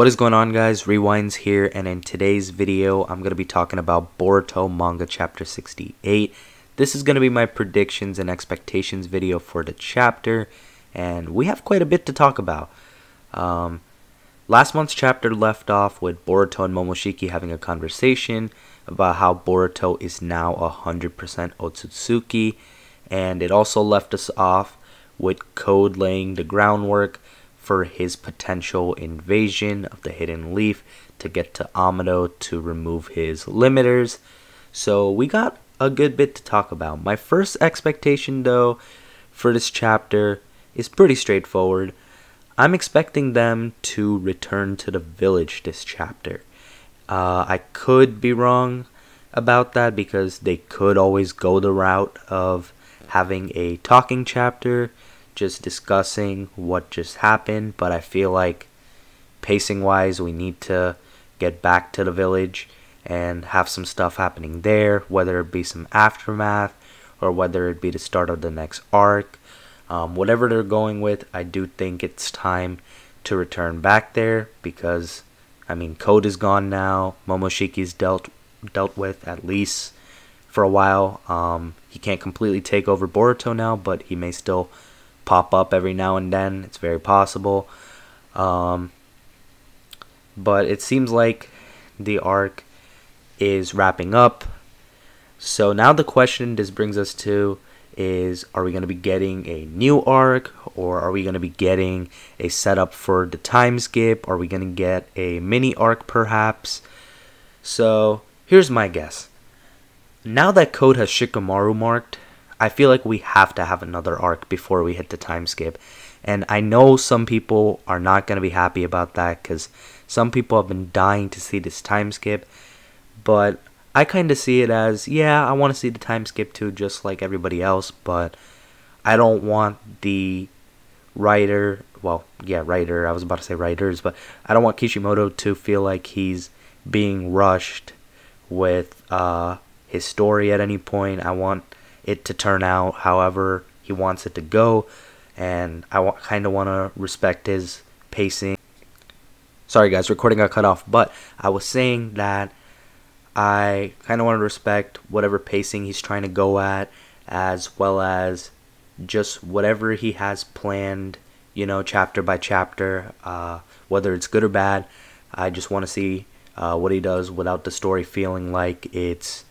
What is going on, guys? Rewinds here, and in today's video I'm going to be talking about Boruto Manga chapter 68. This is going to be my predictions and expectations video for the chapter, and we have quite a bit to talk about. Last month's chapter left off with Boruto and Momoshiki having a conversation about how Boruto is now 100% Otsutsuki, and it also left us off with Code laying the groundwork for his potential invasion of the Hidden Leaf to get to Amado to remove his limiters. So we got a good bit to talk about. My first expectation, though, for this chapter is pretty straightforward. I'm expecting them to return to the village this chapter. I could be wrong about that because they could always go the route of having a talking chapter, just discussing what just happened, but I feel like pacing wise we need to get back to the village and have some stuff happening there, whether it be some aftermath or whether it be the start of the next arc. Whatever they're going with, I do think it's time to return back there because, I mean, Code is gone now. Momoshiki's dealt with at least for a while. He can't completely take over Boruto now, but he may still pop up every now and then. It's very possible. But it seems like the arc is wrapping up. So now the question this brings us to is, are we going to be getting a new arc, or are we going to be getting a setup for the time skip? Are we going to get a mini arc perhaps? So here's my guess. Now that Code has Shikamaru marked, I feel like we have to have another arc before we hit the time skip. And I know some people are not going to be happy about that because some people have been dying to see this time skip. But I kind of see it as, yeah, I want to see the time skip too, just like everybody else. But I don't want the writer, well, yeah, writer, I was about to say writers, but I don't want Kishimoto to feel like he's being rushed with his story at any point. I want it to turn out however he wants it to go, and I kind of want to respect his pacing. Sorry guys, recording got cut off, but I was saying that I kind of want to respect whatever pacing he's trying to go at, as well as just whatever he has planned, you know, chapter by chapter, whether it's good or bad. I just want to see what he does without the story feeling like it's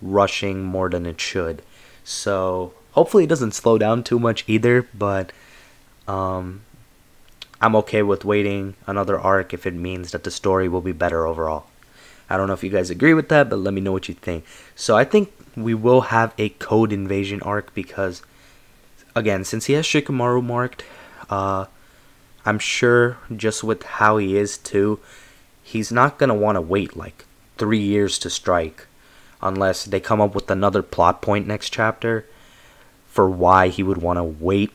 rushing more than it should. So hopefully it doesn't slow down too much either, but I'm okay with waiting another arc if it means that the story will be better overall. I don't know if you guys agree with that, but let me know what you think. So I think we will have a Code invasion arc because, again, since he has Shikamaru marked, I'm sure just with how he is too, he's not going to want to wait like 3 years to strike unless they come up with another plot point next chapter for why he would want to wait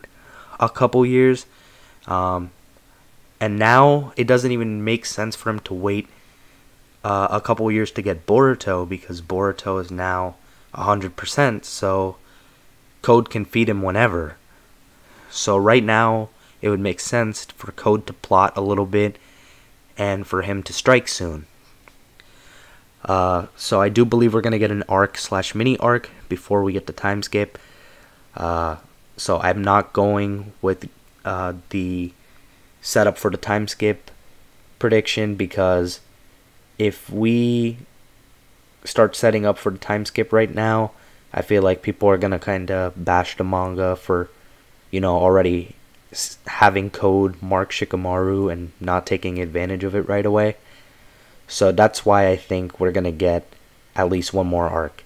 a couple years. And now it doesn't even make sense for him to wait a couple years to get Boruto because Boruto is now 100%, so Code can feed him whenever. So right now it would make sense for Code to plot a little bit and for him to strike soon. So I do believe we're going to get an arc / mini arc before we get the time skip. So I'm not going with the setup for the time skip prediction because if we start setting up for the time skip right now, I feel like people are going to kind of bash the manga for, you know, already having Code mark Shikamaru and not taking advantage of it right away. So that's why I think we're going to get at least one more arc.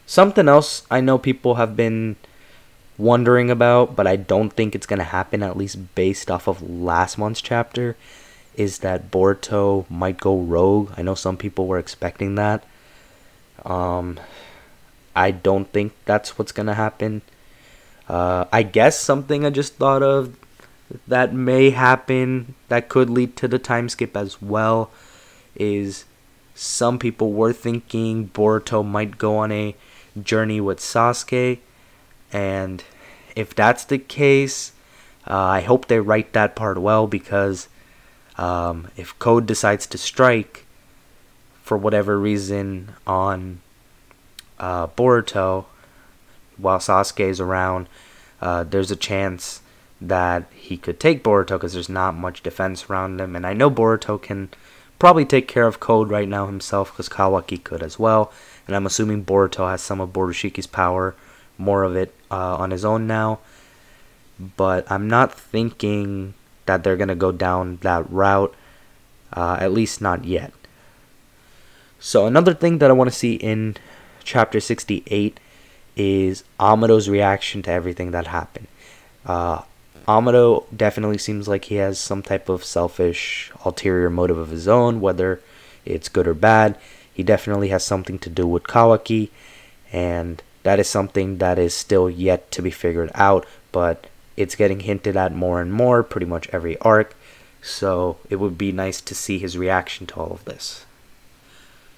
Something else I know people have been wondering about, but I don't think it's going to happen, at least based off of last month's chapter, is that Boruto might go rogue. I know some people were expecting that. I don't think that's what's going to happen. I guess something I just thought of that may happen that could lead to the time skip as well is some people were thinking Boruto might go on a journey with Sasuke, and if that's the case, I hope they write that part well, because if Code decides to strike for whatever reason on Boruto while Sasuke is around, there's a chance that he could take Boruto, because there's not much defense around him. And I know Boruto can probably take care of Code right now himself, because Kawaki could as well. And I'm assuming Boruto has some of Boroshiki's power, more of it on his own now. But I'm not thinking that they're going to go down that route, at least not yet. So another thing that I want to see in chapter 68 is Amado's reaction to everything that happened. Amado definitely seems like he has some type of selfish, ulterior motive of his own, whether it's good or bad. He definitely has something to do with Kawaki, and that is something that is still yet to be figured out, but it's getting hinted at more and more, pretty much every arc, so it would be nice to see his reaction to all of this.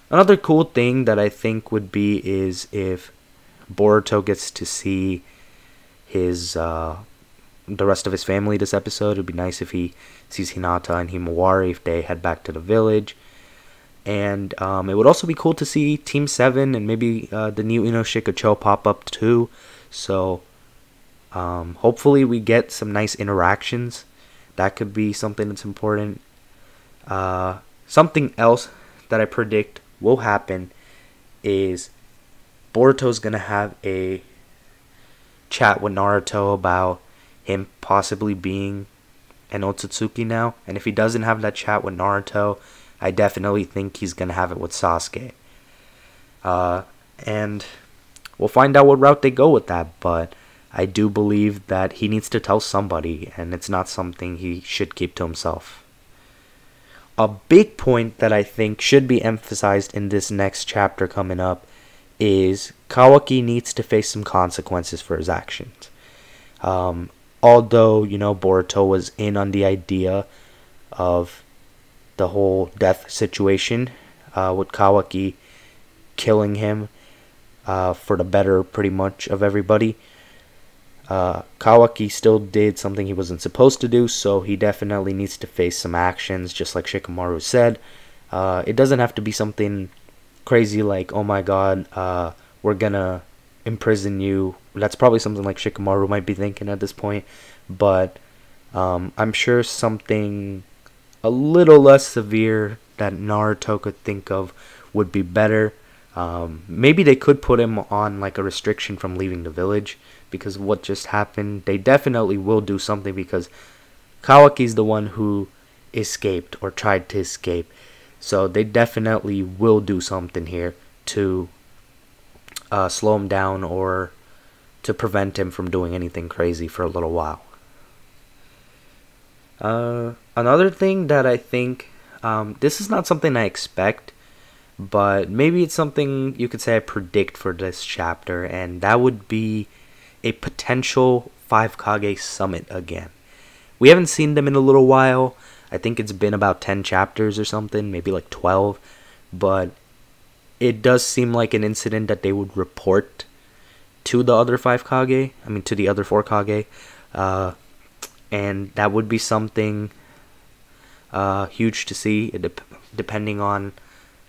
Another cool thing that I think would be is if Boruto gets to see his the rest of his family this episode. It would be nice if he sees Hinata and Himawari if they head back to the village. And it would also be cool to see Team 7 and maybe the new Inoshikacho pop up too. So hopefully we get some nice interactions. That could be something that's important. Something else that I predict will happen is Boruto's gonna have a chat with Naruto about him possibly being an Otsutsuki now. And if he doesn't have that chat with Naruto, I definitely think he's gonna have it with Sasuke. And we'll find out what route they go with that, but I do believe that he needs to tell somebody, and it's not something he should keep to himself. A big point that I think should be emphasized in this next chapter coming up is Kawaki needs to face some consequences for his actions. Although, Boruto was in on the idea of the whole death situation with Kawaki killing him for the better pretty much of everybody, Kawaki still did something he wasn't supposed to do, so he definitely needs to face some actions, just like Shikamaru said. It doesn't have to be something crazy like, oh my god, we're gonna imprison you. That's probably something like Shikamaru might be thinking at this point, but I'm sure something a little less severe that Naruto could think of would be better. Maybe they could put him on like a restriction from leaving the village, because of what just happened. They definitely will do something, because Kawaki's the one who escaped or tried to escape, so they definitely will do something here to slow him down or to prevent him from doing anything crazy for a little while. Another thing that I think, this is not something I expect, but maybe it's something you could say I predict for this chapter, and that would be a potential 5 Kage summit again. We haven't seen them in a little while. I think it's been about 10 chapters or something, maybe like 12, but it does seem like an incident that they would report to the other 5 Kage, to the other 4 Kage, and that would be something huge to see, depending on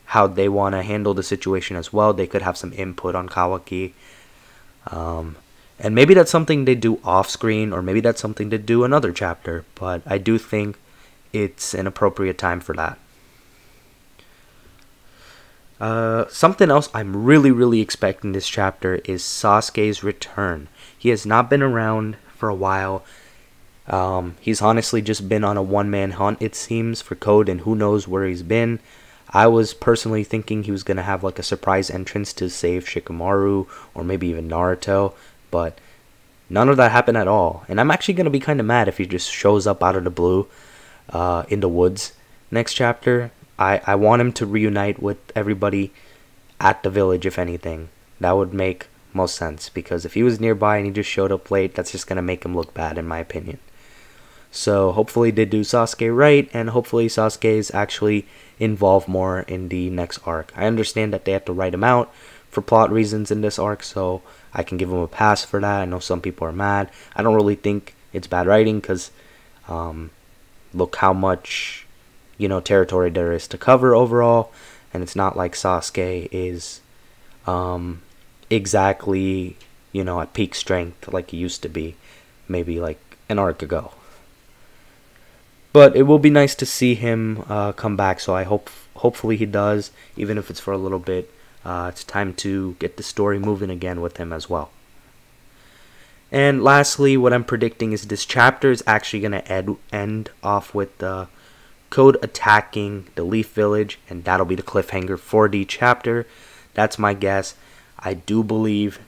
how they want to handle the situation as well. They could have some input on Kawaki, and maybe that's something they do off screen, or maybe that's something they do another chapter, but I do think it's an appropriate time for that. Something else I'm really expecting this chapter is Sasuke's return. He has not been around for a while. He's honestly just been on a one-man hunt, it seems, for Code, and who knows where he's been. I was personally thinking he was going to have like a surprise entrance to save Shikamaru, or maybe even Naruto, but none of that happened at all. And I'm actually going to be kind of mad if he just shows up out of the blue in the woods next chapter. I want him to reunite with everybody at the village, if anything. That would make most sense, because if he was nearby and he just showed up late, that's just going to make him look bad, in my opinion. So hopefully they do Sasuke right, and hopefully Sasuke is actually involved more in the next arc. I understand that they have to write him out for plot reasons in this arc, so I can give him a pass for that. I know some people are mad. I don't really think it's bad writing because look how much, territory there is to cover overall, and it's not like Sasuke is exactly, at peak strength like he used to be maybe like an arc ago. But it will be nice to see him come back, so hopefully he does, even if it's for a little bit. It's time to get the story moving again with him as well. And lastly, what I'm predicting is this chapter is actually going to end off with the Code attacking the Leaf Village, and that'll be the cliffhanger for the chapter. That's my guess. I do believe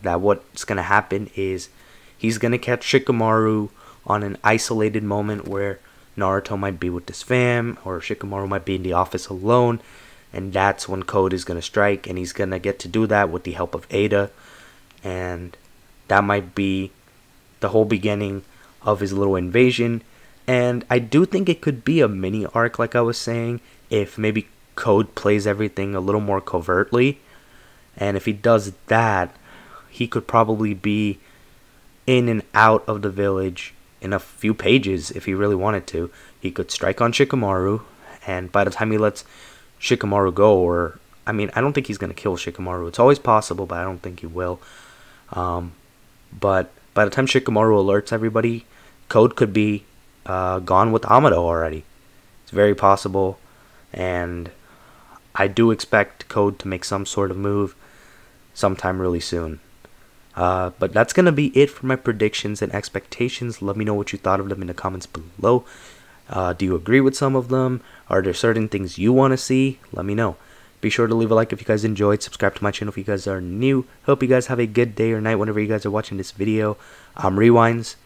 that what's going to happen is he's going to catch Shikamaru on an isolated moment where Naruto might be with his fam, or Shikamaru might be in the office alone, and that's when Code is going to strike, and he's going to get to do that with the help of Ada, and that might be the whole beginning of his little invasion. And I do think it could be a mini arc, like I was saying, if maybe Code plays everything a little more covertly. And if he does that, he could probably be in and out of the village in a few pages if he really wanted to. He could strike on Shikamaru, and by the time he lets Shikamaru go, I don't think he's going to kill Shikamaru. It's always possible, but I don't think he will. But by the time Shikamaru alerts everybody, Code could be gone with Amado already. It's very possible, and I do expect Code to make some sort of move sometime really soon. But that's going to be it for my predictions and expectations. Let me know what you thought of them in the comments below. Do you agree with some of them? Are there certain things you want to see? Let me know. Be sure to leave a like if you guys enjoyed. Subscribe to my channel if you guys are new. Hope you guys have a good day or night whenever you guys are watching this video. I'm Rewinds,